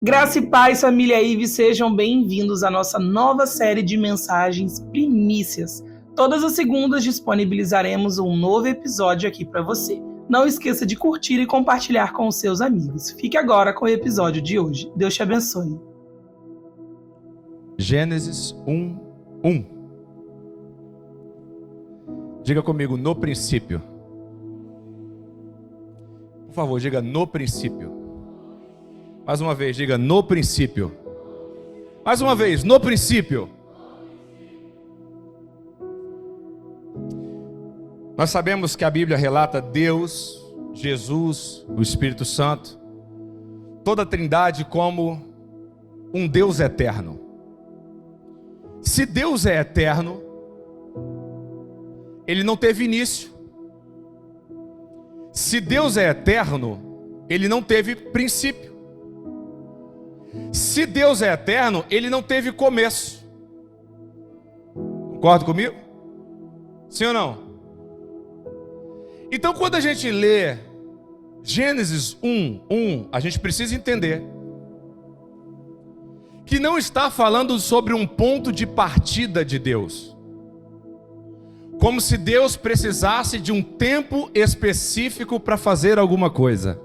Graça e paz, família Ive, sejam bem-vindos à nossa nova série de mensagens primícias. Todas as segundas disponibilizaremos um novo episódio aqui para você. Não esqueça de curtir e compartilhar com os seus amigos. Fique agora com o episódio de hoje. Deus te abençoe. Gênesis 1:1. Diga comigo, no princípio. Por favor, diga no princípio. Mais uma vez, diga no princípio. Mais uma vez, no princípio. Nós sabemos que a Bíblia relata Deus, Jesus, o Espírito Santo, toda a Trindade como um Deus eterno. Se Deus é eterno, Ele não teve início. Se Deus é eterno, Ele não teve princípio. Se Deus é eterno, Ele não teve começo. Concorda comigo? Sim ou não? Então, quando a gente lê Gênesis 1:1, a gente precisa entender que não está falando sobre um ponto de partida de Deus, como se Deus precisasse de um tempo específico para fazer alguma coisa.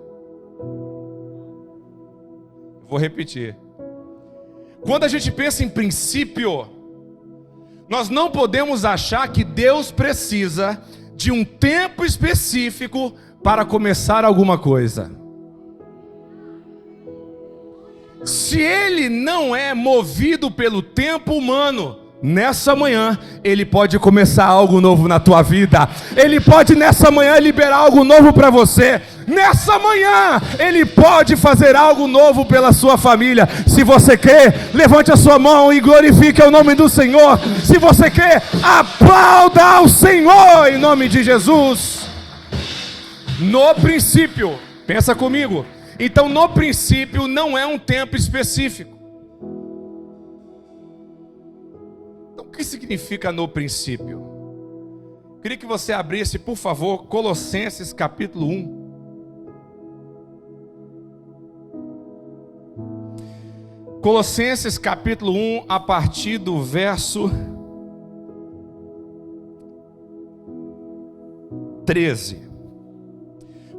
Vou repetir. Quando a gente pensa em princípio, nós não podemos achar que Deus precisa de um tempo específico para começar alguma coisa. Se Ele não é movido pelo tempo humano, nessa manhã, Ele pode começar algo novo na tua vida. Ele pode nessa manhã liberar algo novo para você. Nessa manhã, Ele pode fazer algo novo pela sua família. Se você quer, levante a sua mão e glorifique o nome do Senhor. Se você quer, aplauda ao Senhor em nome de Jesus. No princípio, pensa comigo. Então, no princípio não é um tempo específico. O que significa no princípio? Queria que você abrisse, por favor, Colossenses capítulo 1. Colossenses capítulo 1, a partir do verso 13.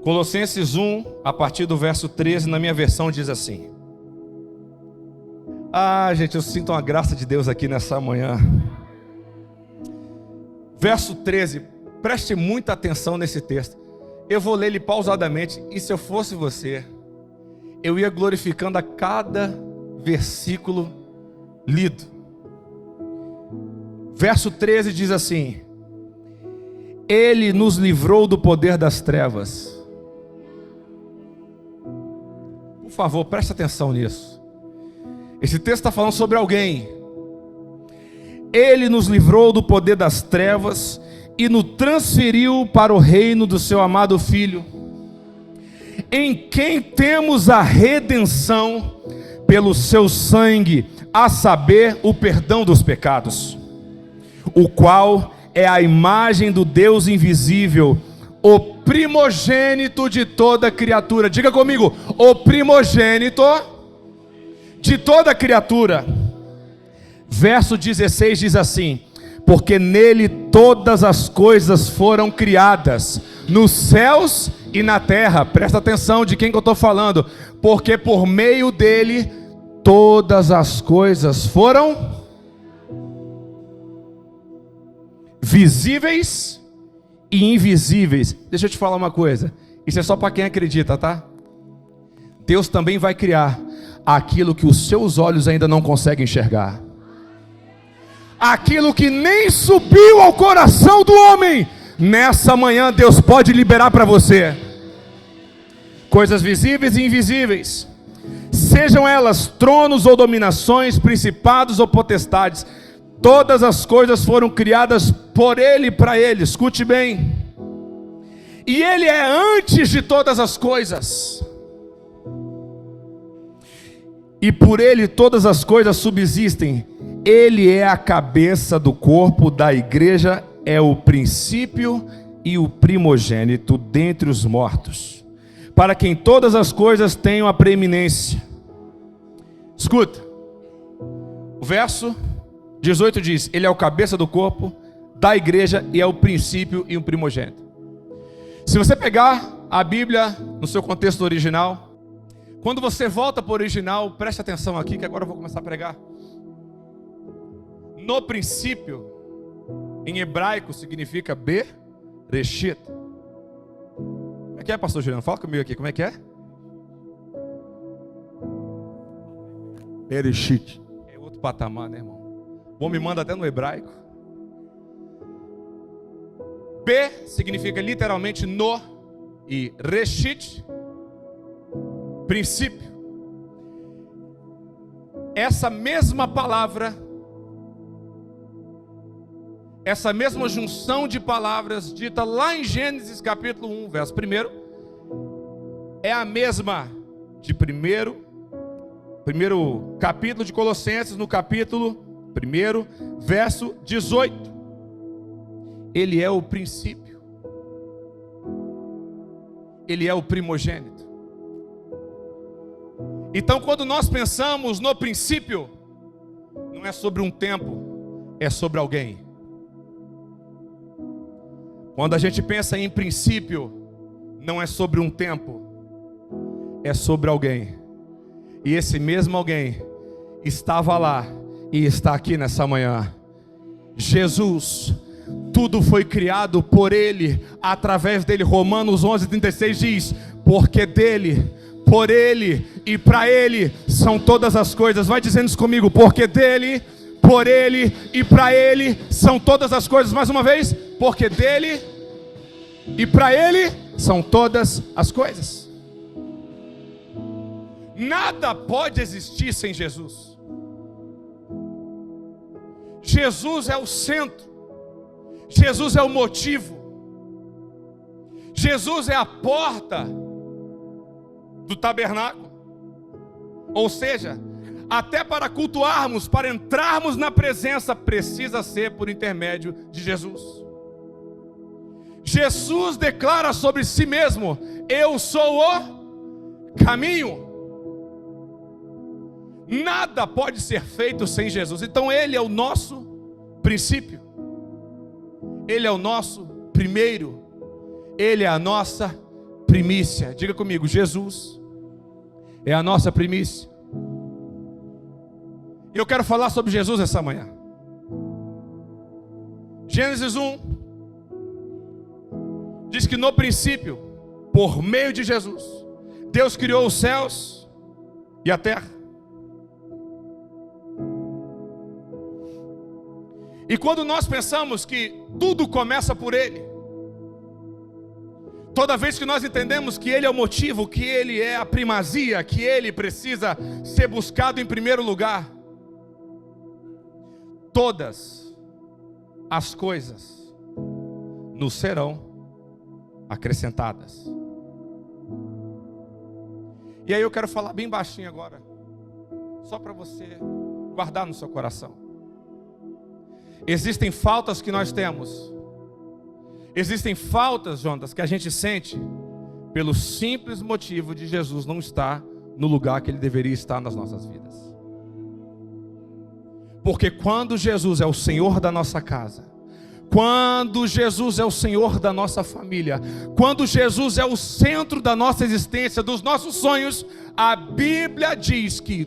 Colossenses 1, a partir do verso 13, na minha versão diz assim. Gente, eu sinto uma graça de Deus aqui nessa manhã. Verso 13, preste muita atenção nesse texto. Eu vou ler ele pausadamente, e se eu fosse você, eu ia glorificando a cada versículo lido. Verso 13 diz assim: Ele nos livrou do poder das trevas. Por favor, preste atenção nisso. Esse texto está falando sobre alguém. Ele nos livrou do poder das trevas e nos transferiu para o reino do seu amado Filho, em quem temos a redenção pelo seu sangue, a saber, o perdão dos pecados, o qual é a imagem do Deus invisível, o primogênito de toda criatura. Diga comigo, o primogênito de toda criatura. Verso 16 diz assim: porque nele todas as coisas foram criadas, nos céus e na terra. Presta atenção de quem que eu estou falando. Porque por meio dele todas as coisas foram visíveis e invisíveis. Deixa eu te falar uma coisa, isso é só para quem acredita, tá? Deus também vai criar aquilo que os seus olhos ainda não conseguem enxergar, aquilo que nem subiu ao coração do homem. Nessa manhã Deus pode liberar para você coisas visíveis e invisíveis, sejam elas tronos ou dominações, principados ou potestades. Todas as coisas foram criadas por Ele e para Ele. Escute bem. E Ele é antes de todas as coisas, e por Ele todas as coisas subsistem. Ele é a cabeça do corpo da igreja, é o princípio e o primogênito dentre os mortos, para quem todas as coisas tenham a preeminência. Escuta. O verso 18 diz: Ele é o cabeça do corpo, da igreja, e é o princípio e o primogênito. Se você pegar a Bíblia no seu contexto original, quando você volta para o original, preste atenção aqui que agora eu vou começar a pregar. No princípio, em hebraico, significa Bereshit. Como é, pastor Juliano? Fala comigo aqui, como é que é? Bereshit. É outro patamar, né, irmão? O homem manda até no hebraico. B significa literalmente no, e Reshit, princípio. Essa mesma palavra, essa mesma junção de palavras dita lá em Gênesis capítulo 1, verso 1, é a mesma de primeiro capítulo de Colossenses, no capítulo 1, verso 18. Ele é o princípio. Ele é o primogênito. Então, quando nós pensamos no princípio, não é sobre um tempo, é sobre alguém. Quando a gente pensa em princípio, não é sobre um tempo, é sobre alguém. E esse mesmo alguém estava lá e está aqui nessa manhã. Jesus. Tudo foi criado por Ele, através dele. Romanos 11:36 diz: porque dele, por Ele e para Ele são todas as coisas. Vai dizendo isso comigo: porque dele, por Ele e para Ele são todas as coisas. Mais uma vez: porque dele e para Ele são todas as coisas. Nada pode existir sem Jesus. Jesus é o centro. Jesus é o motivo. Jesus é a porta do tabernáculo. Ou seja, até para cultuarmos, para entrarmos na presença, precisa ser por intermédio de Jesus. Jesus declara sobre si mesmo: eu sou o caminho. Nada pode ser feito sem Jesus. Então Ele é o nosso princípio. Ele é o nosso primeiro. Ele é a nossa primícia. Diga comigo: Jesus é a nossa primícia. E eu quero falar sobre Jesus essa manhã. Gênesis 1 diz que no princípio, por meio de Jesus, Deus criou os céus e a terra. E quando nós pensamos que tudo começa por Ele, toda vez que nós entendemos que Ele é o motivo, que Ele é a primazia, que Ele precisa ser buscado em primeiro lugar, todas as coisas nos serão acrescentadas. E aí eu quero falar bem baixinho agora, só para você guardar no seu coração. Existem faltas que nós temos. Existem faltas, Jonas, que a gente sente pelo simples motivo de Jesus não estar no lugar que Ele deveria estar nas nossas vidas. Porque quando Jesus é o Senhor da nossa casa, quando Jesus é o Senhor da nossa família, quando Jesus é o centro da nossa existência, dos nossos sonhos, a Bíblia diz que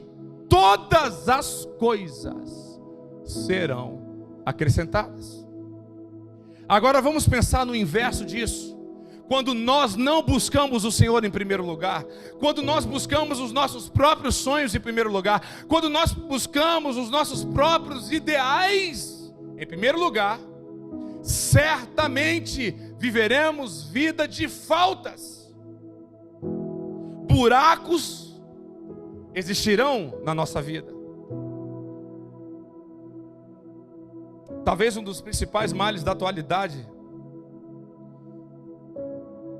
todas as coisas serão acrescentadas. Agora vamos pensar no inverso disso. Quando nós não buscamos o Senhor em primeiro lugar, quando nós buscamos os nossos próprios sonhos em primeiro lugar, quando nós buscamos os nossos próprios ideais em primeiro lugar, certamente viveremos vida de faltas. Buracos existirão na nossa vida. Talvez um dos principais males da atualidade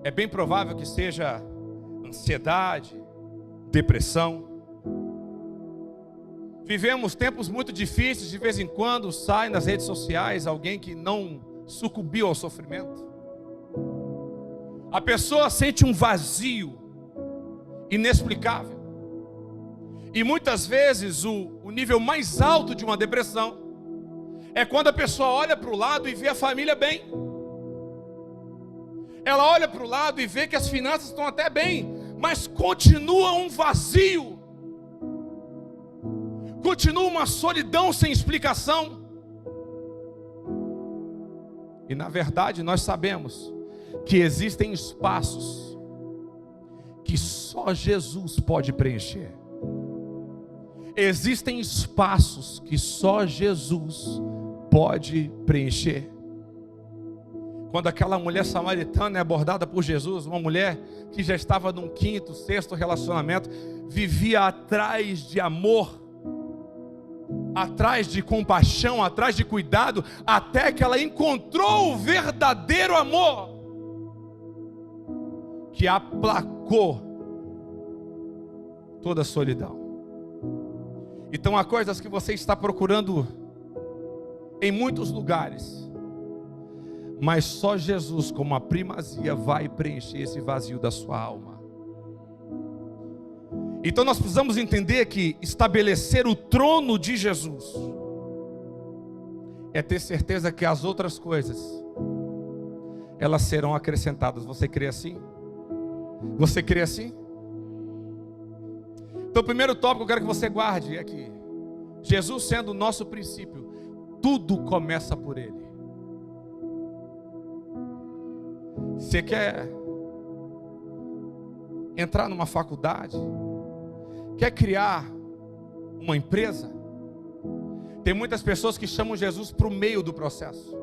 é bem provável que seja ansiedade, depressão. Vivemos tempos muito difíceis. De vez em quando sai nas redes sociais alguém que não sucumbiu ao sofrimento. A pessoa sente um vazio inexplicável. E muitas vezes o nível mais alto de uma depressão é quando a pessoa olha para o lado e vê a família bem. Ela olha para o lado e vê que as finanças estão até bem, mas continua um vazio. Continua uma solidão sem explicação. E na verdade nós sabemos que existem espaços que só Jesus pode preencher. Existem espaços que só Jesus pode preencher. Quando aquela mulher samaritana é abordada por Jesus, uma mulher que já estava num 5º, 6º relacionamento, vivia atrás de amor, atrás de compaixão, atrás de cuidado, até que ela encontrou o verdadeiro amor, que aplacou toda a solidão. Então há coisas que você está procurando em muitos lugares, mas só Jesus, como a primazia, vai preencher esse vazio da sua alma. Então nós precisamos entender que estabelecer o trono de Jesus é ter certeza que as outras coisas, elas serão acrescentadas. Você crê assim? Você crê assim? Então o primeiro tópico que eu quero que você guarde é que Jesus sendo o nosso princípio, tudo começa por Ele. Você quer entrar numa faculdade? Quer criar uma empresa? Tem muitas pessoas que chamam Jesus para o meio do processo.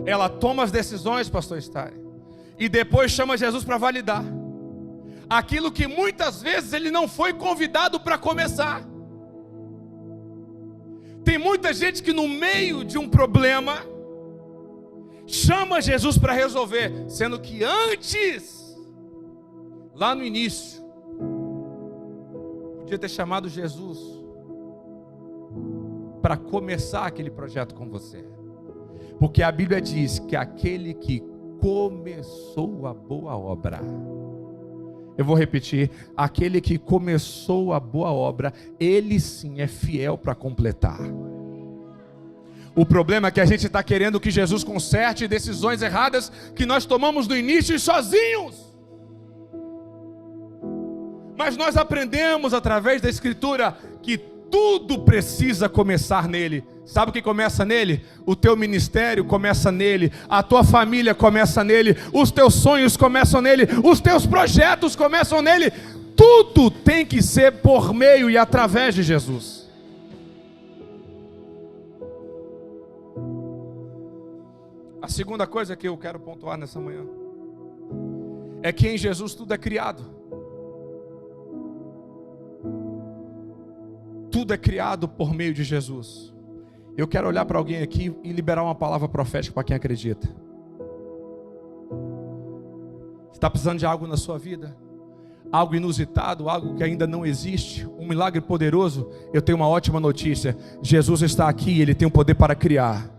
Ela toma as decisões, pastor Stari, e depois chama Jesus para validar aquilo que muitas vezes ele não foi convidado para começar. Tem muita gente que no meio de um problema chama Jesus para resolver, sendo que antes, lá no início, podia ter chamado Jesus para começar aquele projeto com você. Porque a Bíblia diz que aquele que começou a boa obra, eu vou repetir, aquele que começou a boa obra, ele sim é fiel para completar. O problema é que a gente está querendo que Jesus conserte decisões erradas que nós tomamos no início e sozinhos. Mas nós aprendemos através da Escritura que tudo precisa começar nele. Sabe o que começa nele? O teu ministério começa nele, a tua família começa nele, os teus sonhos começam nele, os teus projetos começam nele. Tudo tem que ser por meio e através de Jesus. A segunda coisa que eu quero pontuar nessa manhã é que em Jesus tudo é criado. Tudo é criado por meio de Jesus. Eu quero olhar para alguém aqui e liberar uma palavra profética para quem acredita. Está precisando de algo na sua vida? Algo inusitado, algo que ainda não existe, um milagre poderoso? Eu tenho uma ótima notícia. Jesus está aqui, Ele tem o poder para criar.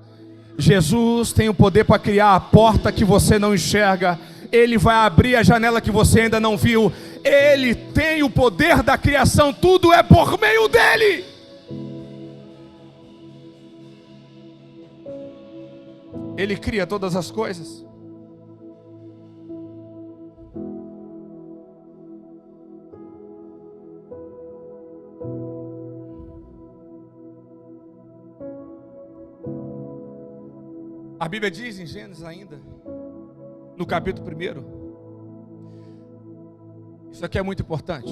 Jesus tem o poder para criar a porta que você não enxerga. Ele vai abrir a janela que você ainda não viu. Ele tem o poder da criação. Tudo é por meio dele. Ele cria todas as coisas. A Bíblia diz em Gênesis ainda, no capítulo 1, isso aqui é muito importante,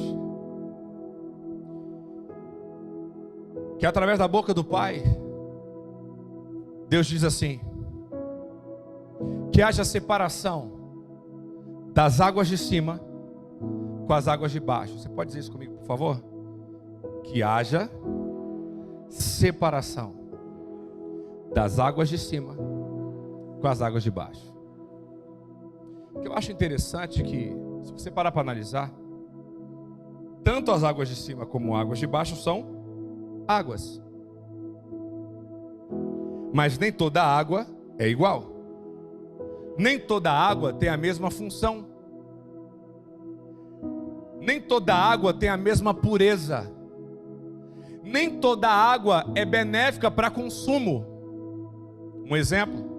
que através da boca do Pai, Deus diz assim, que haja separação das águas de cima com as águas de baixo. Você pode dizer isso comigo, por favor? Que haja separação das águas de cima com as águas de baixo. O que eu acho interessante é que, se você parar para analisar, tanto as águas de cima como águas de baixo são águas. Mas nem toda água é igual. Nem toda água tem a mesma função. Nem toda água tem a mesma pureza. Nem toda água é benéfica para consumo. Um exemplo.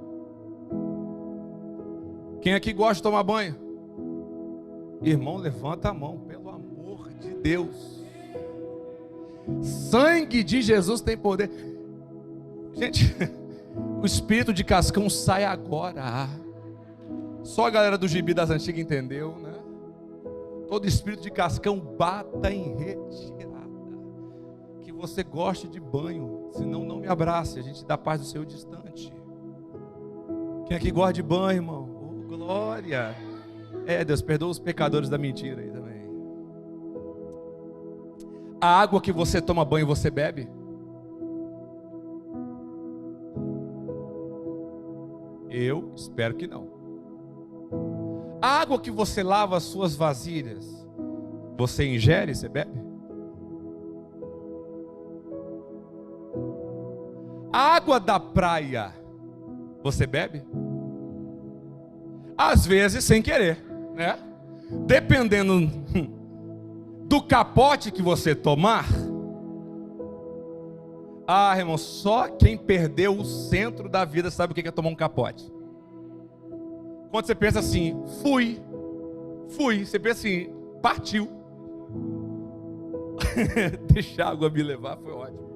Quem aqui gosta de tomar banho? Irmão, levanta a mão, pelo amor de Deus. Sangue de Jesus tem poder. Gente, o espírito de Cascão sai agora. Só a galera do Gibi das Antigas entendeu, né? Todo espírito de Cascão bata em retirada. Que você goste de banho, senão não me abrace. A gente dá paz do Senhor distante. Quem aqui gosta de banho, irmão? Oh, glória! Deus, perdoa os pecadores da mentira aí também. A água que você toma banho, você bebe? Eu espero que não. A água que você lava as suas vasilhas, você ingere, você bebe? A água da praia, você bebe? Às vezes sem querer, né? Dependendo do capote que você tomar. Ah, irmão, só quem perdeu o centro da vida sabe o que é tomar um capote. Quando você pensa assim, fui, você pensa assim, partiu. Deixar a água me levar foi ótimo.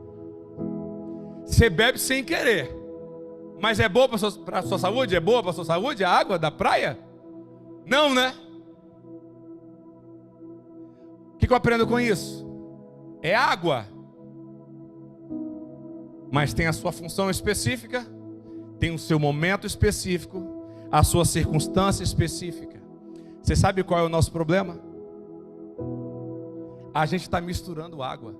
Você bebe sem querer, mas é boa para a sua saúde? É boa para a sua saúde a água da praia? Não, né? O que eu aprendo com isso? É água, mas tem a sua função específica, tem o seu momento específico, a sua circunstância específica. Você sabe qual é o nosso problema? A gente está misturando água.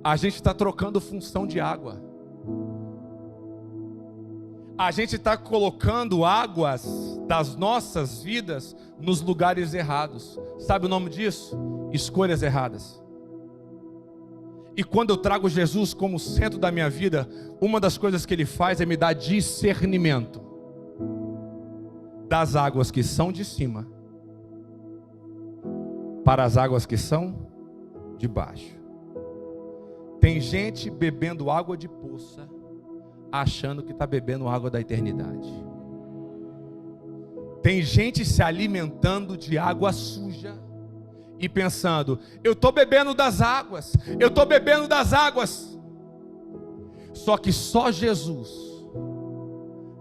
A gente está trocando função de água. A gente está colocando águas das nossas vidas nos lugares errados. Sabe o nome disso? Escolhas erradas. E quando eu trago Jesus como centro da minha vida, uma das coisas que Ele faz é me dar discernimento das águas que são de cima para as águas que são de baixo. Tem gente bebendo água de poça, achando que está bebendo água da eternidade. Tem gente se alimentando de água suja e pensando, eu estou bebendo das águas, eu estou bebendo das águas. Só que só Jesus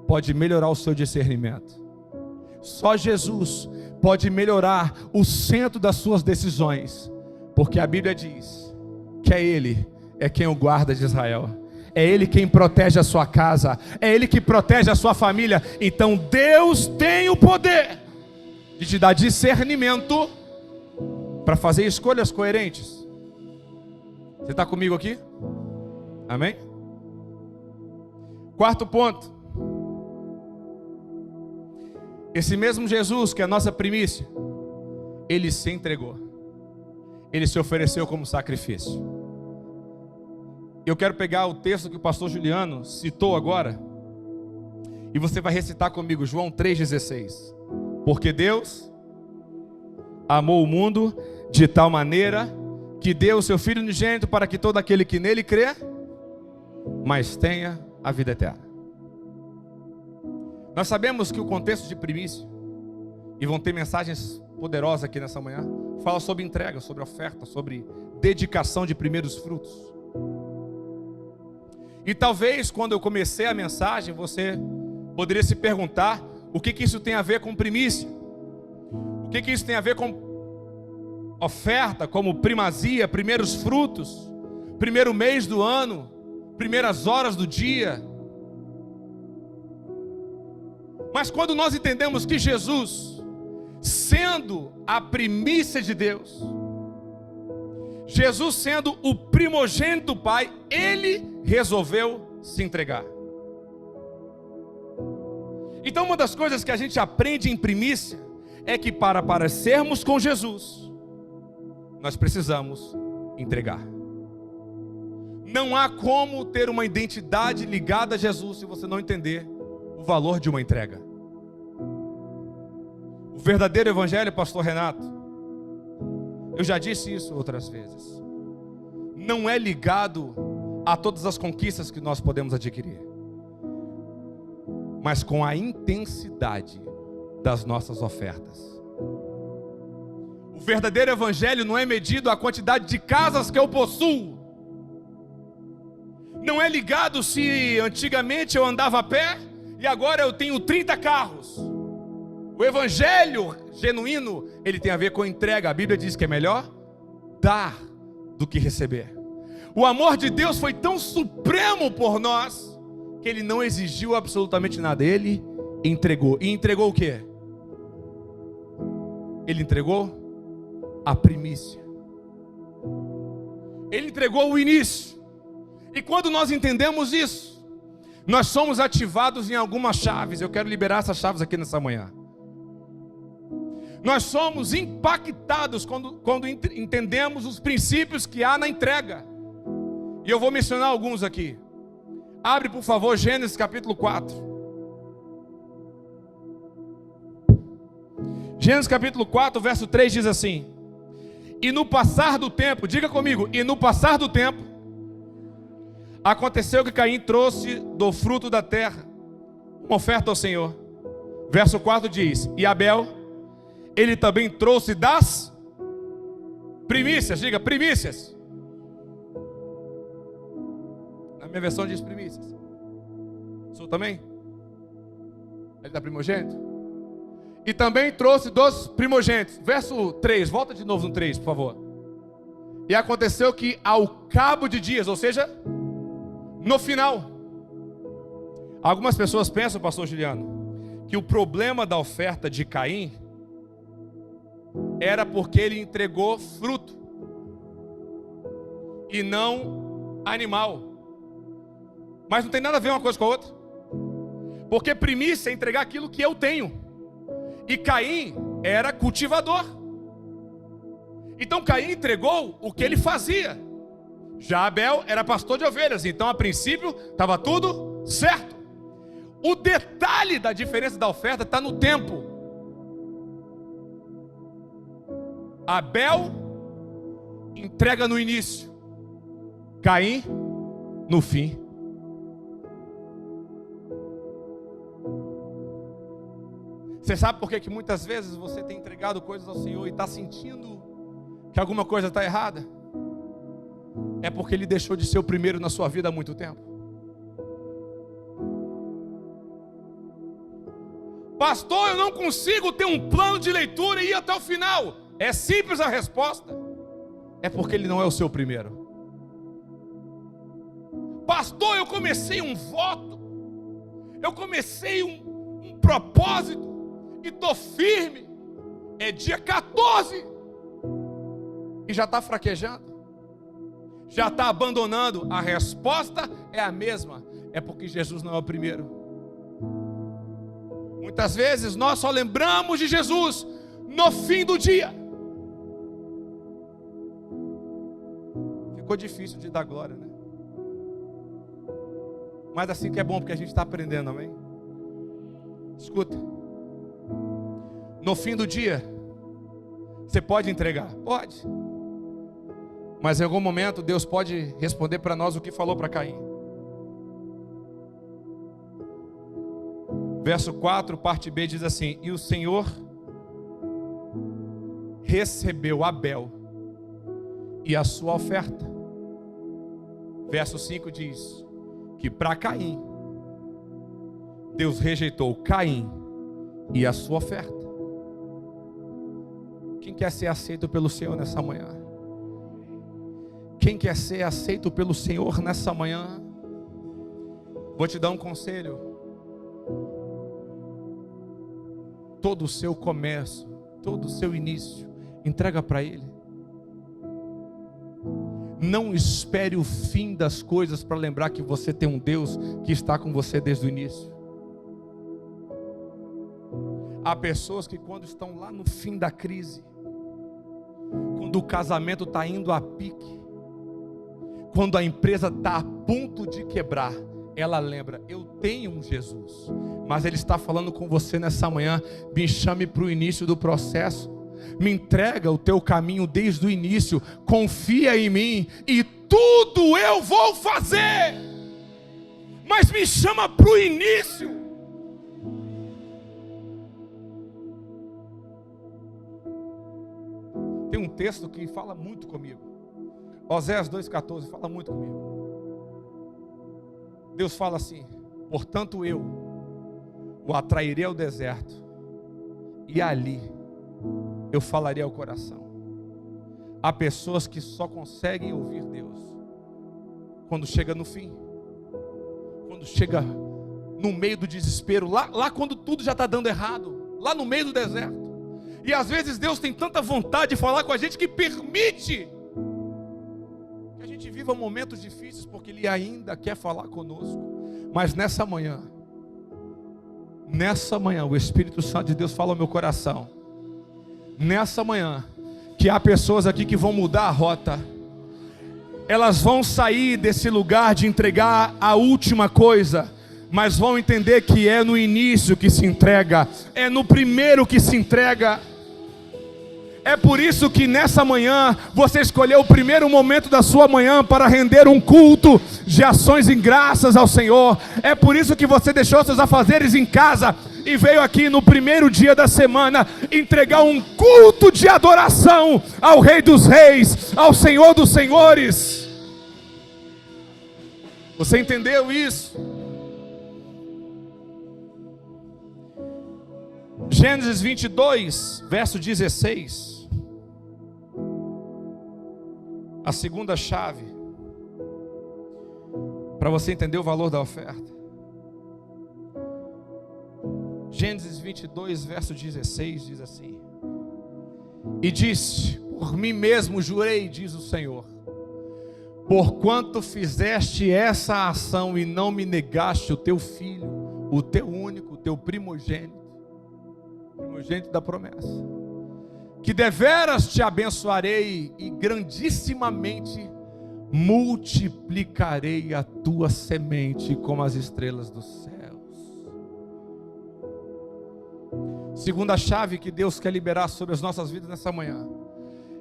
pode melhorar o seu discernimento. Só Jesus pode melhorar o centro das suas decisões. Porque a Bíblia diz que é Ele é quem o guarda de Israel. É Ele quem protege a sua casa. É Ele que protege a sua família. Então Deus tem o poder de te dar discernimento para fazer escolhas coerentes. Você está comigo aqui? Amém? Quarto ponto. Esse mesmo Jesus que é a nossa primícia, Ele se entregou. Ele se ofereceu como sacrifício. Eu quero pegar o texto que o pastor Juliano citou agora, e você vai recitar comigo, João 3,16. Porque Deus amou o mundo de tal maneira que deu o seu Filho unigênito para que todo aquele que nele crê, mas tenha a vida eterna. Nós sabemos que o contexto de primícia, e vão ter mensagens poderosas aqui nessa manhã, fala sobre entrega, sobre oferta, sobre dedicação de primeiros frutos. E talvez quando eu comecei a mensagem, você poderia se perguntar, o que isso tem a ver com primícia? O que isso tem a ver com oferta, como primazia, primeiros frutos, primeiro mês do ano, primeiras horas do dia? Mas quando nós entendemos que Jesus, sendo a primícia de Deus, Jesus sendo o primogênito do Pai, Ele resolveu se entregar. Então uma das coisas que a gente aprende em primícia é que para parecermos com Jesus, nós precisamos entregar. Não há como ter uma identidade ligada a Jesus se você não entender o valor de uma entrega. O verdadeiro evangelho, pastor Renato, eu já disse isso outras vezes, não é ligado a todas as conquistas que nós podemos adquirir, mas com a intensidade das nossas ofertas. O verdadeiro evangelho não é medido a quantidade de casas que eu possuo. Não é ligado se antigamente eu andava a pé e agora eu tenho 30 carros. O evangelho genuíno, ele tem a ver com entrega. A Bíblia diz que é melhor dar do que receber. O amor de Deus foi tão supremo por nós que ele não exigiu absolutamente nada. Ele entregou. E entregou o quê? Ele entregou a primícia. Ele entregou o início. E quando nós entendemos isso, nós somos ativados em algumas chaves. Eu quero liberar essas chaves aqui nessa manhã. Nós somos impactados quando entendemos os princípios que há na entrega. E eu vou mencionar alguns aqui. Abre, por favor, Gênesis capítulo 4. Gênesis capítulo 4, verso 3 diz assim: e no passar do tempo, diga comigo, e no passar do tempo, aconteceu que Caim trouxe do fruto da terra uma oferta ao Senhor. Verso 4 diz: e Abel, ele também trouxe das primícias. Diga, primícias. Na minha versão diz primícias. Sou também? Ele está primogênito? E também trouxe dos primogênitos. Verso 3, volta de novo no 3, por favor. E aconteceu que ao cabo de dias, ou seja, no final, algumas pessoas pensam, pastor Juliano, que o problema da oferta de Caim era porque ele entregou fruto e não animal. Mas não tem nada a ver uma coisa com a outra. Porque primícia é entregar aquilo que eu tenho. E Caim era cultivador. Então Caim entregou o que ele fazia. Já Abel era pastor de ovelhas. Então a princípio estava tudo certo. O detalhe da diferença da oferta está no tempo. Abel entrega no início, Caim no fim. Você sabe por que muitas vezes você tem entregado coisas ao Senhor e está sentindo que alguma coisa está errada? É porque Ele deixou de ser o primeiro na sua vida há muito tempo. Pastor, eu não consigo ter um plano de leitura e ir até o final. É simples a resposta. É porque Ele não é o seu primeiro. Pastor, eu comecei um voto. Eu comecei um propósito. E estou firme. É dia 14. E já está fraquejando. Já está abandonando. A resposta é a mesma. É porque Jesus não é o primeiro. Muitas vezes nós só lembramos de Jesus no fim do dia. Ficou difícil de dar glória, né? Mas assim que é bom, porque a gente está aprendendo, amém? Escuta. No fim do dia, você pode entregar? Pode. Mas em algum momento Deus pode responder para nós o que falou para Caim. Verso 4, parte B, diz assim: e o Senhor recebeu Abel e a sua oferta. Verso 5 diz que para Caim, Deus rejeitou Caim e a sua oferta. Quem quer ser aceito pelo Senhor nessa manhã? Quem quer ser aceito pelo Senhor nessa manhã? Vou te dar um conselho. Todo o seu comércio, todo o seu início, entrega para Ele. Não espere o fim das coisas para lembrar que você tem um Deus que está com você desde o início. Há pessoas que quando estão lá no fim da crise, quando o casamento está indo a pique, quando a empresa está a ponto de quebrar, ela lembra: eu tenho um Jesus. Mas Ele está falando com você nessa manhã: me chame para o início do processo, me entrega o teu caminho desde o início, confia em mim e tudo eu vou fazer. Mas me chama para o início. Tem um texto que fala muito comigo. Oséias 2,14 fala muito comigo. Deus fala assim: portanto eu o atrairei ao deserto, e ali eu falarei ao coração. Há pessoas que só conseguem ouvir Deus quando chega no fim, quando chega no meio do desespero, lá quando tudo já está dando errado, lá no meio do deserto. E às vezes Deus tem tanta vontade de falar com a gente que permite que a gente viva momentos difíceis, porque Ele ainda quer falar conosco. Mas nessa manhã o Espírito Santo de Deus fala ao meu coração, nessa manhã, que há pessoas aqui que vão mudar a rota. Elas vão sair desse lugar de entregar a última coisa, mas vão entender que é no início que se entrega, é no primeiro que se entrega. É por isso que nessa manhã você escolheu o primeiro momento da sua manhã para render um culto de ações em graças ao Senhor. É por isso que você deixou seus afazeres em casa e veio aqui no primeiro dia da semana entregar um culto de adoração ao Rei dos Reis, ao Senhor dos Senhores. Você entendeu isso? Gênesis 22, verso 16. A segunda chave para você entender o valor da oferta. Gênesis 22, verso 16 diz assim: e disse, por mim mesmo jurei, diz o Senhor, porquanto fizeste essa ação e não me negaste o teu filho, o teu único, o teu primogênito da promessa, que deveras te abençoarei e grandissimamente multiplicarei a tua semente como as estrelas dos céus. Segunda chave que Deus quer liberar sobre as nossas vidas nessa manhã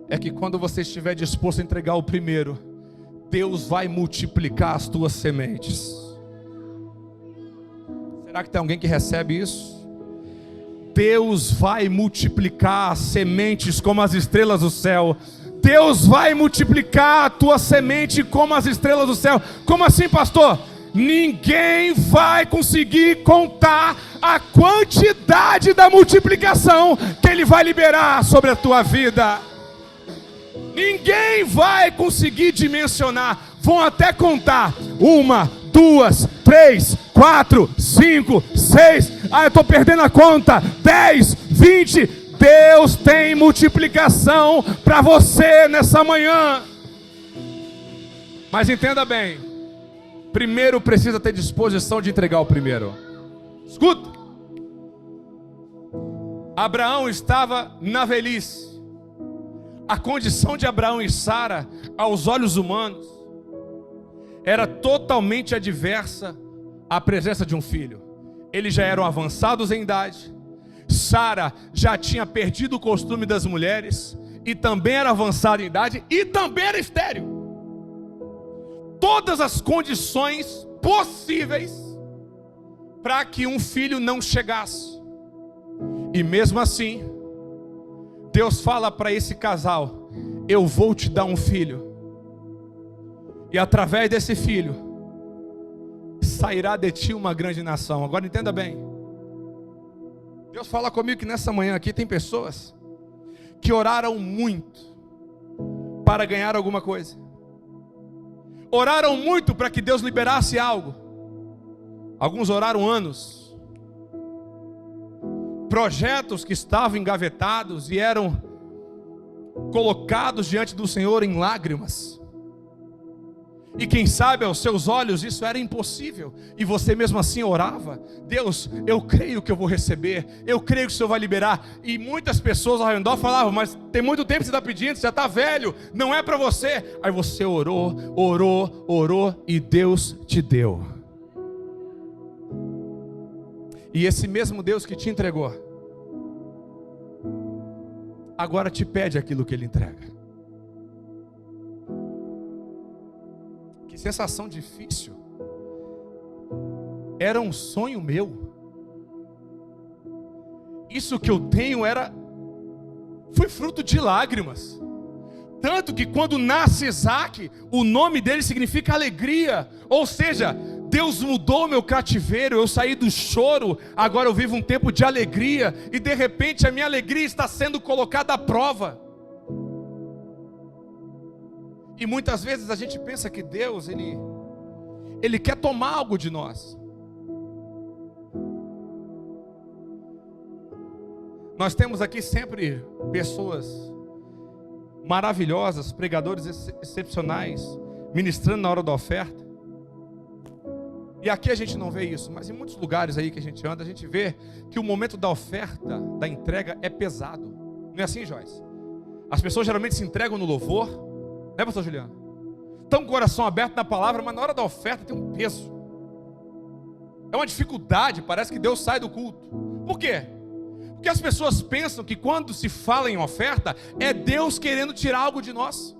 é que quando você estiver disposto a entregar o primeiro, Deus vai multiplicar as tuas sementes. Será que tem alguém que recebe isso? Deus vai multiplicar as sementes como as estrelas do céu. Deus vai multiplicar a tua semente como as estrelas do céu. Como assim, pastor? Ninguém vai conseguir contar a quantidade da multiplicação que Ele vai liberar sobre a tua vida. Ninguém vai conseguir dimensionar. Vão até contar 1, 2, 3, 4, 5, 6. Eu estou perdendo a conta. 10, 20. Deus tem multiplicação para você nessa manhã. Mas entenda bem. Primeiro precisa ter disposição de entregar o primeiro. Escuta. Abraão estava na velhice. A condição de Abraão e Sara, aos olhos humanos, era totalmente adversa à presença de um filho. Eles já eram avançados em idade. Sara já tinha perdido o costume das mulheres e também era avançada em idade e também era estéril. Todas as condições possíveis para que um filho não chegasse. E mesmo assim, Deus fala para esse casal: eu vou te dar um filho. E através desse filho sairá de ti uma grande nação. Agora entenda bem. Deus fala comigo que nessa manhã aqui tem pessoas que oraram muito para ganhar alguma coisa. Oraram muito para que Deus liberasse algo. Alguns oraram anos. Projetos que estavam engavetados e eram colocados diante do Senhor em lágrimas. E quem sabe aos seus olhos isso era impossível. E você mesmo assim orava: Deus, eu creio que eu vou receber. Eu creio que o Senhor vai liberar. E muitas pessoas ao redor falavam: mas tem muito tempo que você está pedindo, você já está velho, não é para você. Aí você orou e Deus te deu. E esse mesmo Deus que te entregou agora te pede aquilo que ele entrega. Que sensação difícil. Era um sonho meu. Isso que eu tenho foi fruto de lágrimas. Tanto que quando nasce Isaac, o nome dele significa alegria. Ou seja, Deus mudou meu cativeiro, eu saí do choro, agora eu vivo um tempo de alegria. E de repente a minha alegria está sendo colocada à prova. E muitas vezes a gente pensa que Deus, Ele quer tomar algo de nós. Nós temos aqui sempre pessoas maravilhosas, pregadores excepcionais, ministrando na hora da oferta. E aqui a gente não vê isso, mas em muitos lugares aí que a gente anda, a gente vê que o momento da oferta, da entrega é pesado. Não é assim, Joyce? As pessoas geralmente se entregam no louvor, né, pastor Juliano? Estão com o coração aberto na palavra, mas na hora da oferta tem um peso. É uma dificuldade, parece que Deus sai do culto. Por quê? Porque as pessoas pensam que quando se fala em oferta, é Deus querendo tirar algo de nós.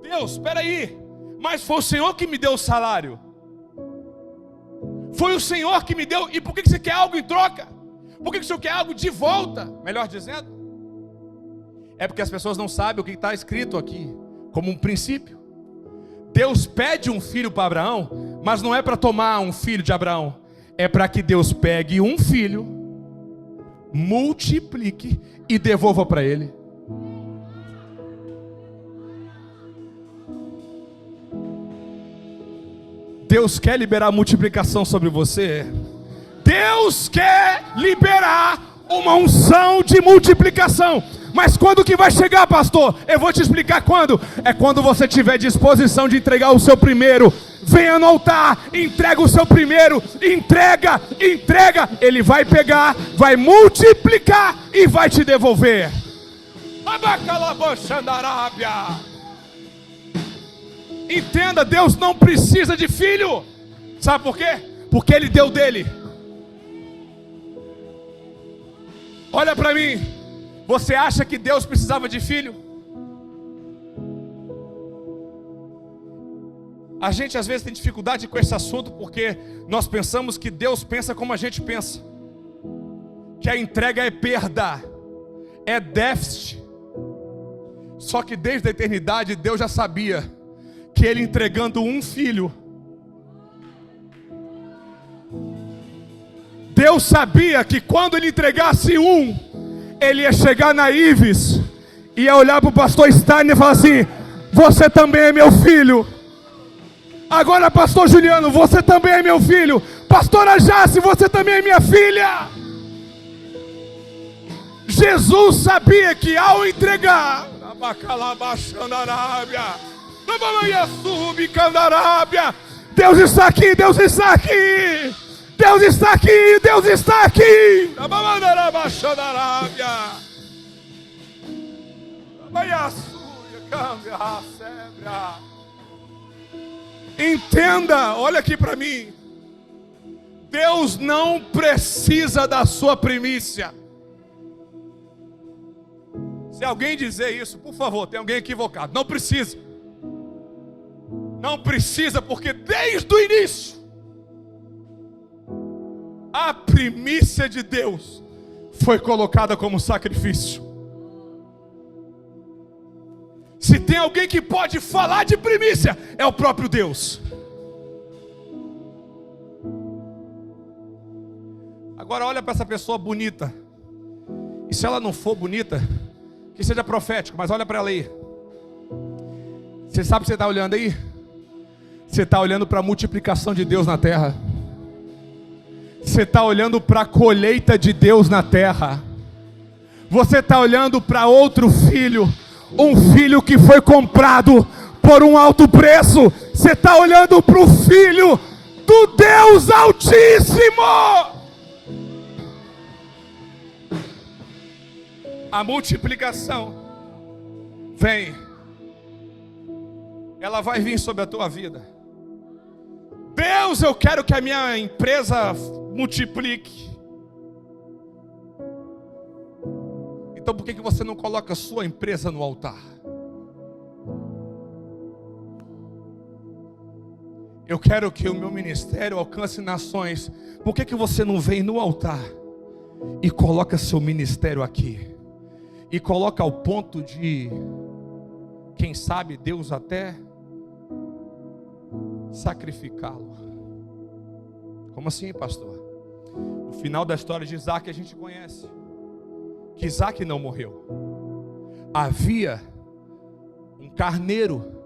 Deus, espera aí, mas foi o Senhor que me deu o salário. Foi o Senhor que me deu, e por que você quer algo em troca? Por que o Senhor quer algo de volta? Melhor dizendo, é porque as pessoas não sabem o que está escrito aqui, como um princípio. Deus pede um filho para Abraão, mas não é para tomar um filho de Abraão. É para que Deus pegue um filho, multiplique e devolva para ele. Deus quer liberar multiplicação sobre você. Deus quer liberar uma unção de multiplicação. Mas quando que vai chegar, pastor? Eu vou te explicar quando. É quando você tiver disposição de entregar o seu primeiro. Venha no altar, entrega o seu primeiro, entrega. Ele vai pegar, vai multiplicar e vai te devolver. Entenda, Deus não precisa de filho. Sabe por quê? Porque Ele deu dele. Olha para mim. Você acha que Deus precisava de filho? A gente às vezes tem dificuldade com esse assunto porque nós pensamos que Deus pensa como a gente pensa, que a entrega é perda, é déficit. Só que desde a eternidade Deus já sabia que Ele entregando um filho, Deus sabia que quando Ele entregasse um, Ele ia chegar na Ives, ia olhar para o pastor Steiner e falar assim: você também é meu filho. Agora, pastor Juliano, você também é meu filho. Pastora Jace, você também é minha filha. Jesus sabia que ao entregar, Deus está aqui, Deus está aqui, Deus está aqui, Deus está aqui. Entenda, olha aqui para mim. Deus não precisa da sua primícia. Se alguém dizer isso, por favor, tem alguém equivocado. Não precisa. Não precisa, porque desde o início, a primícia de Deus foi colocada como sacrifício. Se tem alguém que pode falar de primícia, é o próprio Deus. Agora olha para essa pessoa bonita. E se ela não for bonita, que seja profético, mas olha para ela aí. Você sabe o que você está olhando aí? Você está olhando para a multiplicação de Deus na terra. Você está olhando para a colheita de Deus na terra. Você está olhando para outro filho. Um filho que foi comprado por um alto preço. Você está olhando para o filho do Deus Altíssimo. A multiplicação vem. Ela vai vir sobre a tua vida. Deus, eu quero que a minha empresa multiplique. por que você não coloca a sua empresa no altar? Eu quero que o meu ministério alcance nações. Por que você não vem no altar e coloca seu ministério aqui? E coloca ao ponto de, quem sabe, Deus até sacrificá-lo. Como assim, pastor? O final da história de Isaac a gente conhece. Que Isaac não morreu. Havia um carneiro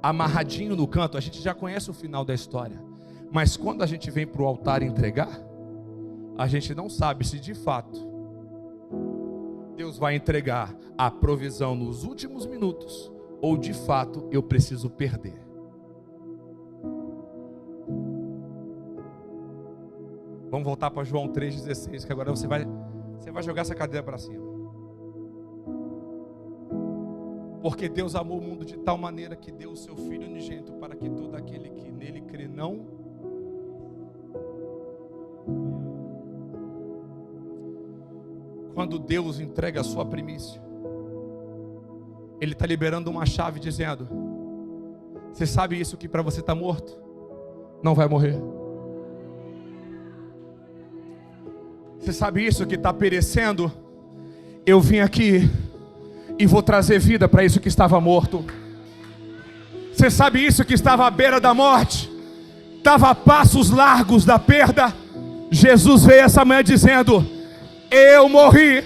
amarradinho no canto. A gente já conhece o final da história. Mas quando a gente vem para o altar entregar, a gente não sabe se de fato Deus vai entregar a provisão nos últimos minutos, ou de fato eu preciso perder. Vamos voltar para João 3,16, que agora você vai jogar essa cadeira para cima. Porque Deus amou o mundo de tal maneira que deu o seu Filho unigênito, para que todo aquele que nele crê não. Quando Deus entrega a sua primícia, Ele está liberando uma chave dizendo: você sabe isso, que para você está morto, não vai morrer. Você sabe isso, que está perecendo, eu vim aqui e vou trazer vida para isso que estava morto. Você sabe isso, que estava à beira da morte, estava a passos largos da perda. Jesus veio essa manhã dizendo: eu morri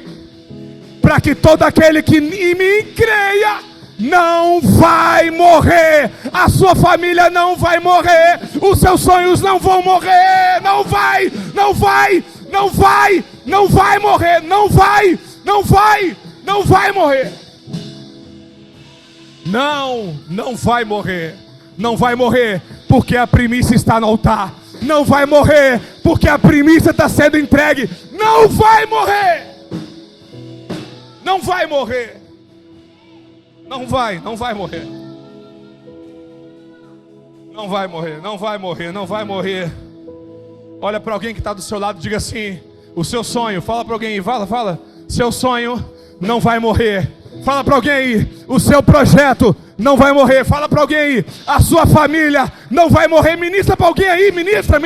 para que todo aquele que em mim creia não vai morrer. A sua família não vai morrer. Os seus sonhos não vão morrer. Não vai morrer. Não vai morrer. Não vai morrer. Não vai morrer porque a primícia está no altar. Não vai morrer porque a primícia está sendo entregue. Não vai morrer. Não vai morrer. Não vai morrer. Não vai morrer, não vai morrer, não vai morrer. Olha para alguém que está do seu lado e diga assim: o seu sonho, fala para alguém, fala, seu sonho não vai morrer. Fala para alguém aí, o seu projeto não vai morrer. Fala para alguém aí, a sua família não vai morrer. Ministra para alguém aí, ministra,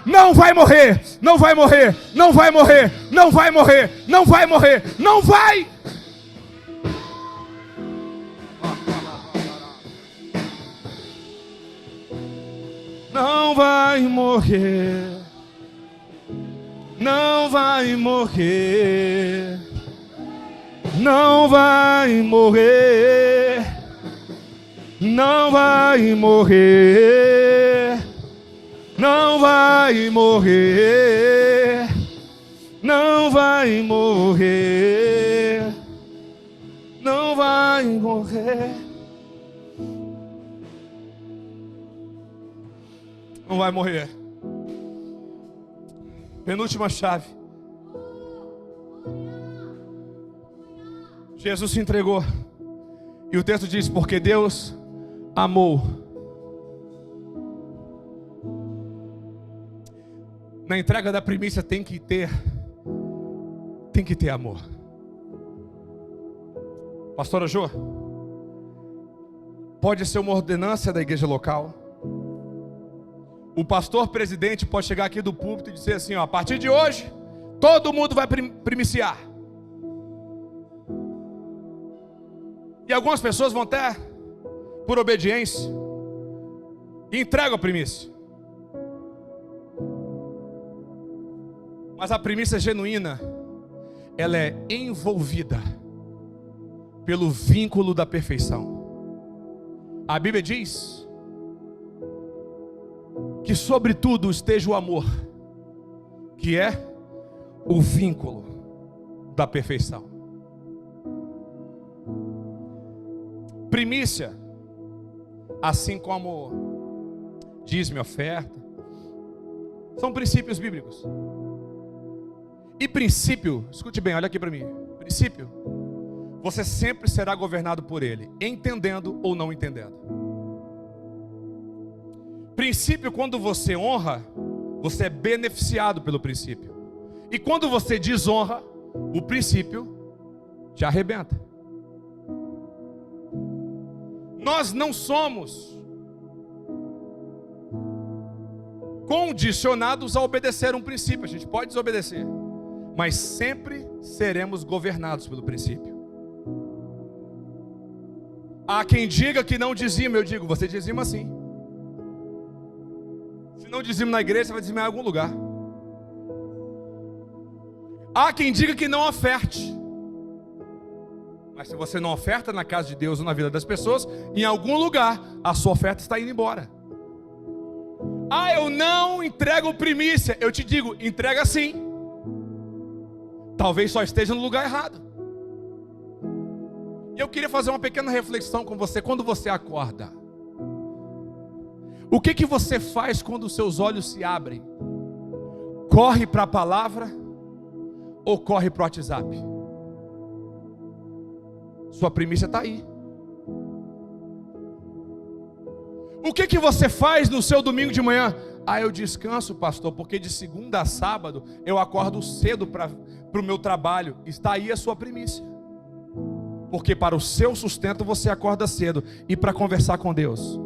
não vai morrer, não vai morrer, não vai morrer, não vai morrer, não vai morrer, não vai. Não vai morrer, não vai morrer, não vai morrer, não vai morrer, não vai morrer, não vai morrer, não vai morrer. Não vai morrer. Penúltima chave. Jesus se entregou. E o texto diz: porque Deus amou. Na entrega da primícia tem que ter amor. Pastora Jo, pode ser uma ordenança da igreja local. O pastor presidente pode chegar aqui do púlpito e dizer assim: ó, a partir de hoje, todo mundo vai primiciar. E algumas pessoas vão até, por obediência, e entregam a primícia. Mas a primícia genuína, ela é envolvida pelo vínculo da perfeição. A Bíblia diz que sobre tudo esteja o amor, que é o vínculo da perfeição. Primícia, assim como dízimo e oferta, são princípios bíblicos. E princípio, escute bem, olha aqui para mim. Princípio, você sempre será governado por ele, entendendo ou não entendendo. Princípio, quando você honra, você é beneficiado pelo princípio. E quando você desonra, o princípio te arrebenta. Nós não somos condicionados a obedecer um princípio. A gente pode desobedecer, mas sempre seremos governados pelo princípio. Há quem diga que não dizima. Eu digo, você dizima sim. Se não dizima na igreja, você vai dizimar em algum lugar. Há quem diga que não oferte. Mas se você não oferta na casa de Deus ou na vida das pessoas, em algum lugar a sua oferta está indo embora. Ah, eu não entrego primícia. Eu te digo, entrega sim. Talvez só esteja no lugar errado. E eu queria fazer uma pequena reflexão com você. Quando você acorda, o que você faz quando os seus olhos se abrem? Corre para a palavra ou corre para o WhatsApp? Sua primícia está aí. O que você faz no seu domingo de manhã? Ah, eu descanso, pastor, porque de segunda a sábado eu acordo cedo para o meu trabalho. Está aí a sua primícia. Porque para o seu sustento você acorda cedo. E para conversar com Deus.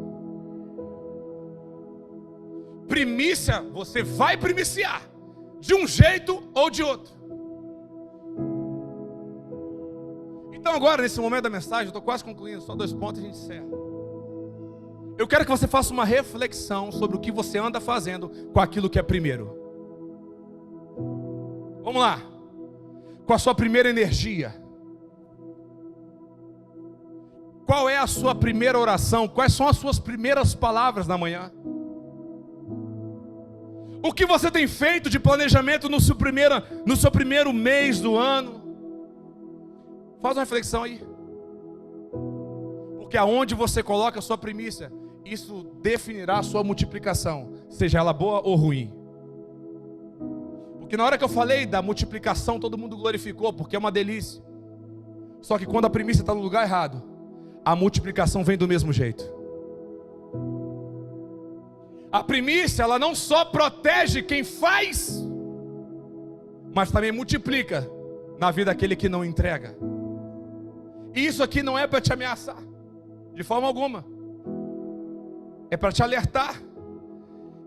Primícia, você vai primiciar. De um jeito ou de outro. Então agora, nesse momento da mensagem, eu estou quase concluindo, só 2 pontos e a gente encerra. Eu quero que você faça uma reflexão sobre o que você anda fazendo com aquilo que é primeiro. Vamos lá. Com a sua primeira energia. Qual é a sua primeira oração? Quais são as suas primeiras palavras na manhã? O que você tem feito de planejamento no seu primeiro mês do ano? Faz uma reflexão aí. Porque aonde você coloca a sua primícia, isso definirá a sua multiplicação, seja ela boa ou ruim. Porque na hora que eu falei da multiplicação, todo mundo glorificou, porque é uma delícia. Só que quando a primícia está no lugar errado, a multiplicação vem do mesmo jeito. A primícia, ela não só protege quem faz, mas também multiplica na vida daquele que não entrega. E isso aqui não é para te ameaçar, de forma alguma. É para te alertar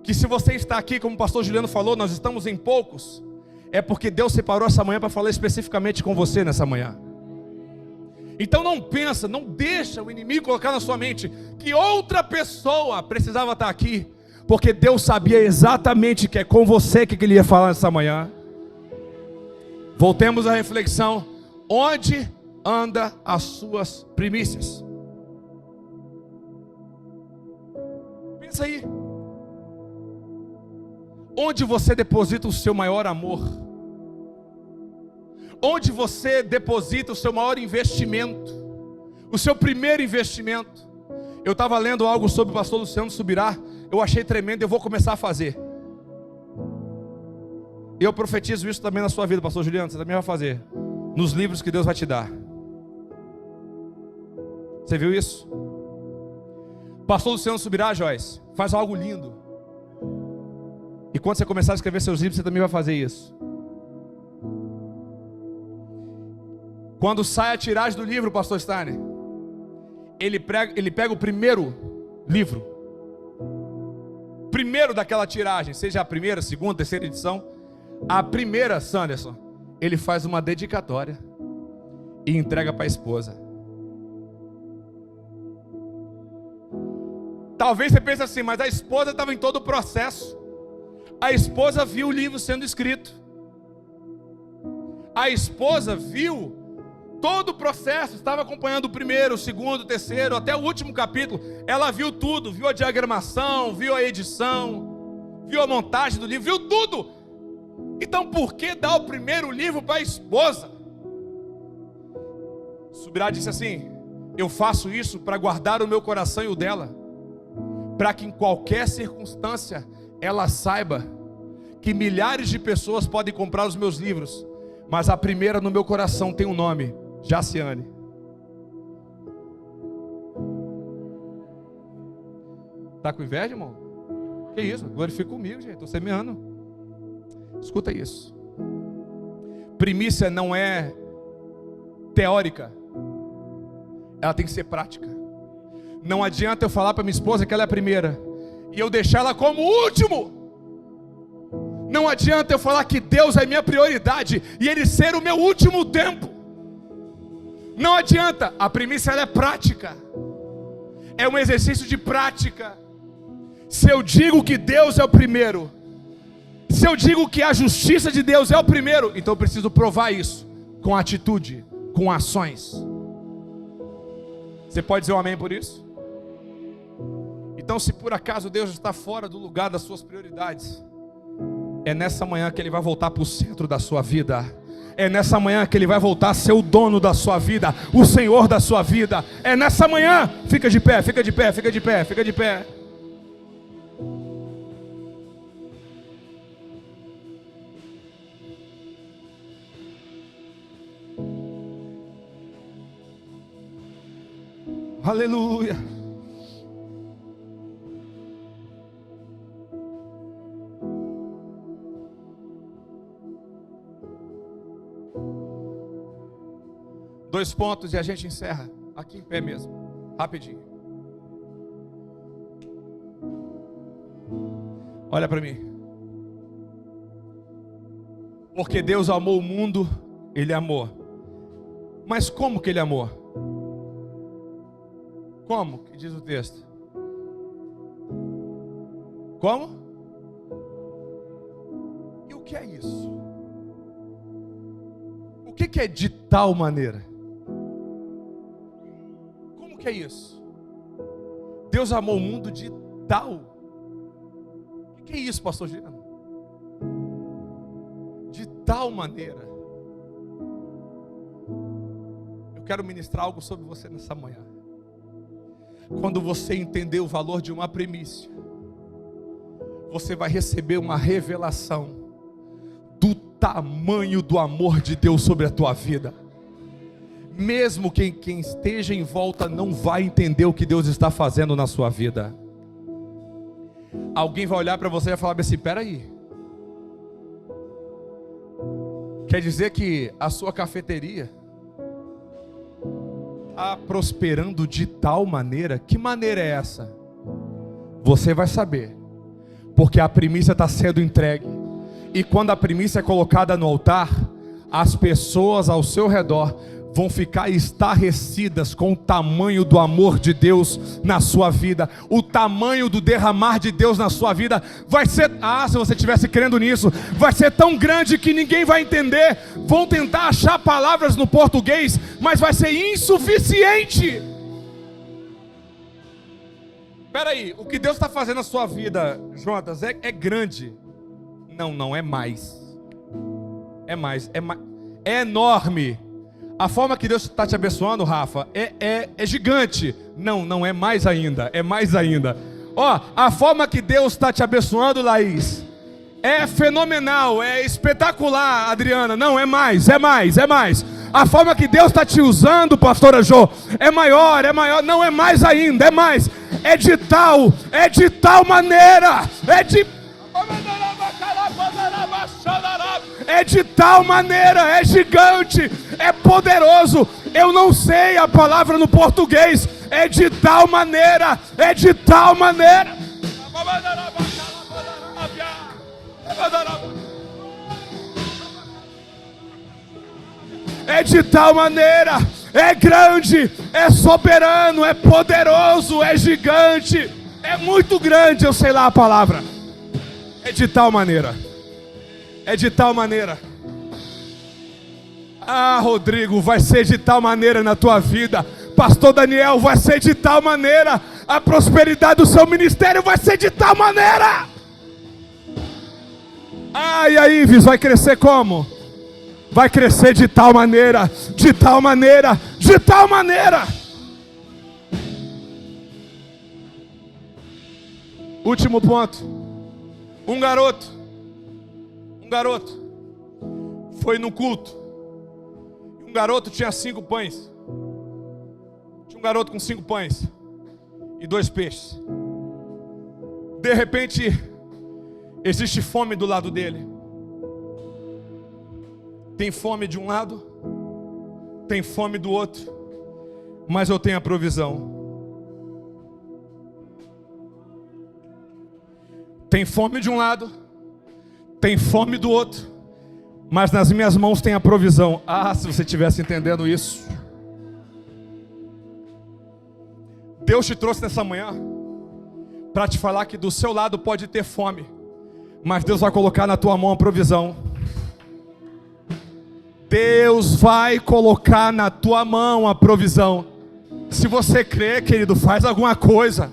que se você está aqui, como o pastor Juliano falou, nós estamos em poucos, é porque Deus separou essa manhã para falar especificamente com você nessa manhã. Então não pensa, não deixa o inimigo colocar na sua mente que outra pessoa precisava estar aqui, porque Deus sabia exatamente que é com você que Ele ia falar nessa manhã. Voltemos à reflexão. Onde anda as suas primícias? Pensa aí. Onde você deposita o seu maior amor? Onde você deposita o seu maior investimento? O seu primeiro investimento? Eu estava lendo algo sobre o pastor Luciano Subirá. Eu achei tremendo, eu vou começar a fazer. Eu profetizo isso também na sua vida, pastor Juliano. Você também vai fazer. Nos livros que Deus vai te dar. Você viu isso? Pastor Luciano Subirá, Joyce, faz algo lindo. E quando você começar a escrever seus livros, você também vai fazer isso. Quando sai a tiragem do livro, pastor Steiner, ele pega o primeiro livro, primeiro daquela tiragem, seja a primeira, segunda, terceira edição. A primeira, Sanderson, ele faz uma dedicatória e entrega para a esposa. Talvez você pense assim, mas a esposa estava em todo o processo. A esposa viu o livro sendo escrito. A esposa viu todo o processo, estava acompanhando o primeiro, o segundo, o terceiro, até o último capítulo. Ela viu tudo, viu a diagramação, viu a edição, viu a montagem do livro, viu tudo. Então por que dar o primeiro livro para a esposa? Subirá disse assim: eu faço isso para guardar o meu coração e o dela, para que em qualquer circunstância ela saiba que milhares de pessoas podem comprar os meus livros, mas a primeira no meu coração tem um nome: Jaciane. Tá com inveja, irmão? Que isso? Glorifica comigo, gente. Estou semeando. Escuta isso. Primícia não é teórica, ela tem que ser prática. Não adianta eu falar para minha esposa que ela é a primeira e eu deixar ela como último. Não adianta eu falar que Deus é minha prioridade e Ele ser o meu último tempo. Não adianta. A primícia ela é prática. É um exercício de prática. Se eu digo que Deus é o primeiro, se eu digo que a justiça de Deus é o primeiro, então eu preciso provar isso com atitude, com ações. Você pode dizer um amém por isso? Então, se por acaso Deus está fora do lugar das suas prioridades, é nessa manhã que Ele vai voltar para o centro da sua vida. É nessa manhã que Ele vai voltar a ser o dono da sua vida, o Senhor da sua vida. É nessa manhã. Fica de pé, fica de pé, fica de pé, fica de pé. Aleluia. Dois pontos e a gente encerra. Aqui em pé mesmo, rapidinho. Olha para mim. Porque Deus amou o mundo, Ele amou. Mas como que Ele amou? Como que diz o texto? Como? E o que é isso? O que é de tal maneira? Como que é isso? Deus amou o mundo de tal. O que é isso, pastor Giano? De tal maneira. Eu quero ministrar algo sobre você nessa manhã. Quando você entender o valor de uma primícia, você vai receber uma revelação do tamanho do amor de Deus sobre a tua vida. Mesmo quem esteja em volta não vai entender o que Deus está fazendo na sua vida. Alguém vai olhar para você e vai falar assim: peraí, quer dizer que a sua cafeteria está prosperando de tal maneira? Que maneira é essa? Você vai saber, porque a primícia está sendo entregue. E quando a primícia é colocada no altar, as pessoas ao seu redor vão ficar estarrecidas com o tamanho do amor de Deus na sua vida. O tamanho do derramar de Deus na sua vida vai ser, se você estivesse crendo nisso, vai ser tão grande que ninguém vai entender. Vão tentar achar palavras no português, mas vai ser insuficiente. Espera aí, o que Deus está fazendo na sua vida, Jonas, é grande. Não é mais. É enorme. A forma que Deus está te abençoando, Rafa, é gigante. Não é mais ainda. É mais ainda. A forma que Deus está te abençoando, Laís, é fenomenal, é espetacular, Adriana. Não, é mais. A forma que Deus está te usando, pastora Jô, é maior. Não é mais ainda, é mais. É de tal maneira. É de tal maneira, é gigante, é poderoso. Eu não sei a palavra no português. É de tal maneira, é de tal maneira. É de tal maneira, é grande, é soberano, é poderoso, é gigante, é muito grande, eu sei lá a palavra. É de tal maneira. É de tal maneira. Rodrigo, vai ser de tal maneira na tua vida. Pastor Daniel, vai ser de tal maneira. A prosperidade do seu ministério vai ser de tal maneira. E aí, Ives, vai crescer como? Vai crescer de tal maneira, de tal maneira, de tal maneira. Último ponto. Um garoto foi no culto. Um garoto tinha 5 pães. Tinha um garoto com 5 pães e 2 peixes. De repente, existe fome do lado dele. Tem fome de um lado, tem fome do outro, mas eu tenho a provisão. Tem fome de um lado, tem fome do outro, mas nas minhas mãos tem a provisão. Ah, se você estivesse entendendo isso. Deus te trouxe nessa manhã para te falar que do seu lado pode ter fome, mas Deus vai colocar na tua mão a provisão. Deus vai colocar na tua mão a provisão. Se você crê, querido, faz alguma coisa.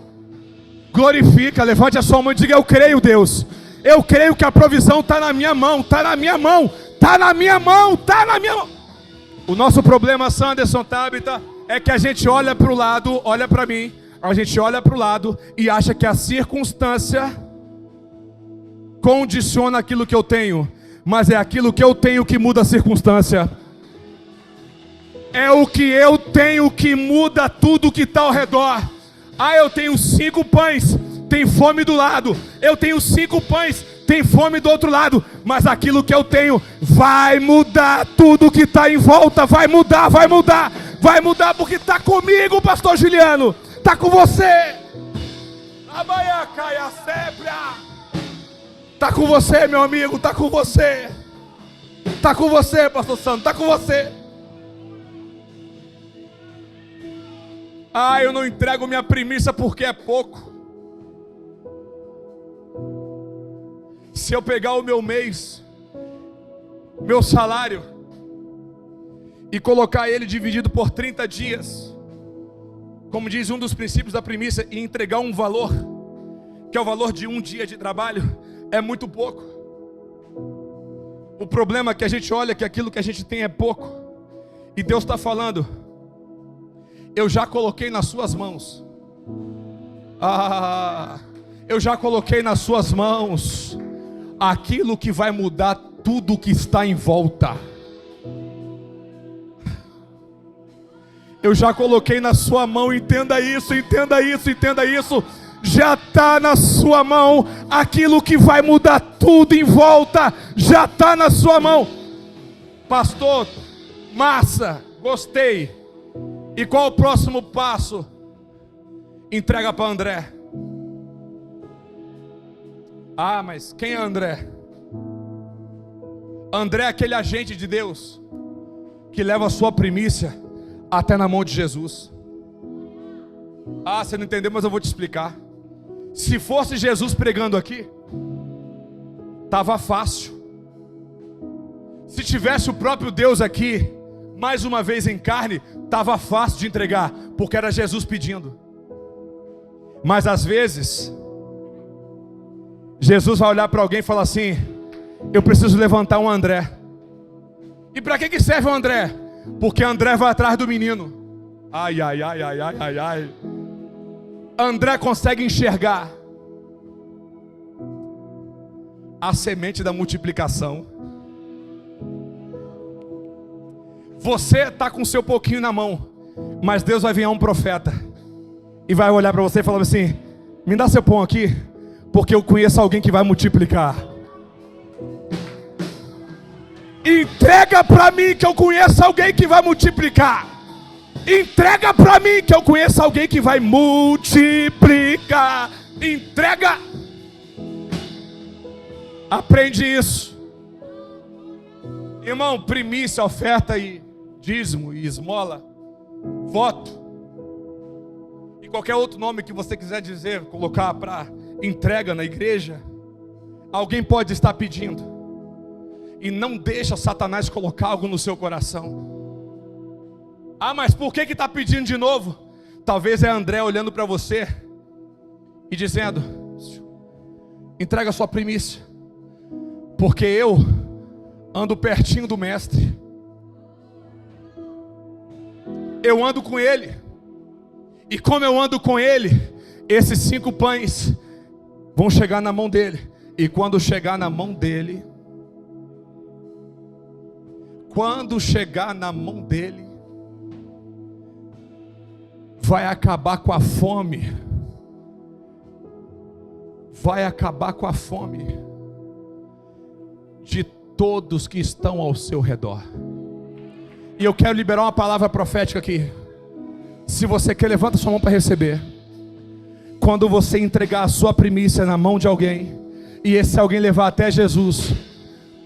Glorifica, levante a sua mão e diga: eu creio, Deus. Eu creio que a provisão está na minha mão, está na minha mão, está na minha mão, está na minha mão. O nosso problema, Sanderson, Tabita, é que a gente olha para o lado, olha para mim, a gente olha para o lado e acha que a circunstância condiciona aquilo que eu tenho, mas é aquilo que eu tenho que muda a circunstância. É o que eu tenho que muda tudo que está ao redor. Ah, eu tenho 5 pães, tem fome do lado. Eu tenho 5 pães, tem fome do outro lado. Mas aquilo que eu tenho vai mudar tudo que está em volta. Vai mudar, vai mudar. Vai mudar porque está comigo, pastor Juliano. Está com você. Está com você, meu amigo, está com você. Está com você, pastor Santo, está com você. Ah, eu não entrego minha primícia porque é pouco. Se eu pegar o meu mês, meu salário, e colocar ele dividido por 30 dias, como diz um dos princípios da primícia, e entregar um valor, que é o valor de um dia de trabalho, é muito pouco. O problema é que a gente olha que aquilo que a gente tem é pouco, e Deus está falando: eu já coloquei nas suas mãos. Eu já coloquei nas suas mãos aquilo que vai mudar tudo que está em volta. Eu já coloquei na sua mão, entenda isso, entenda isso, entenda isso. Já está na sua mão aquilo que vai mudar tudo em volta. Já está na sua mão. Pastor, massa, gostei. E qual o próximo passo? Entrega para André. Ah, mas quem é André? André é aquele agente de Deus que leva a sua primícia até na mão de Jesus. Ah, você não entendeu, mas eu vou te explicar. Se fosse Jesus pregando aqui, estava fácil. Se tivesse o próprio Deus aqui, mais uma vez em carne, estava fácil de entregar, porque era Jesus pedindo. Mas às vezes Jesus vai olhar para alguém e falar assim: eu preciso levantar um André. E para que serve o André? Porque André vai atrás do menino. Ai, ai, ai, ai, ai, ai, ai. André consegue enxergar a semente da multiplicação. Você está com o seu pouquinho na mão, mas Deus vai vir um profeta e vai olhar para você e falar assim: me dá seu pão aqui, porque eu conheço alguém que vai multiplicar. Entrega para mim que eu conheço alguém que vai multiplicar. Entrega para mim que eu conheço alguém que vai multiplicar. Entrega. Aprende isso. Irmão, primícia, oferta e dízimo e esmola, voto e qualquer outro nome que você quiser dizer, colocar para entrega na igreja, alguém pode estar pedindo. E não deixa Satanás colocar algo no seu coração. Ah, mas por que está pedindo de novo? Talvez é André olhando para você e dizendo: entrega a sua primícia, porque eu ando pertinho do mestre. Eu ando com ele. E como eu ando com ele, esses 5 pães vão chegar na mão dele. E quando chegar na mão dele, vai acabar com a fome. Vai acabar com a fome de todos que estão ao seu redor. E eu quero liberar uma palavra profética aqui. Se você quer, levanta sua mão para receber. Quando você entregar a sua primícia na mão de alguém, e esse alguém levar até Jesus,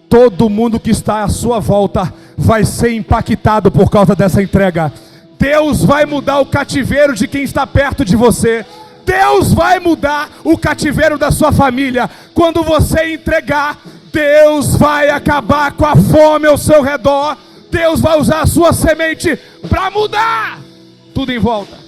todo mundo que está à sua volta vai ser impactado por causa dessa entrega. Deus vai mudar o cativeiro de quem está perto de você. Deus vai mudar o cativeiro da sua família. Quando você entregar, Deus vai acabar com a fome ao seu redor. Deus vai usar a sua semente para mudar tudo em volta.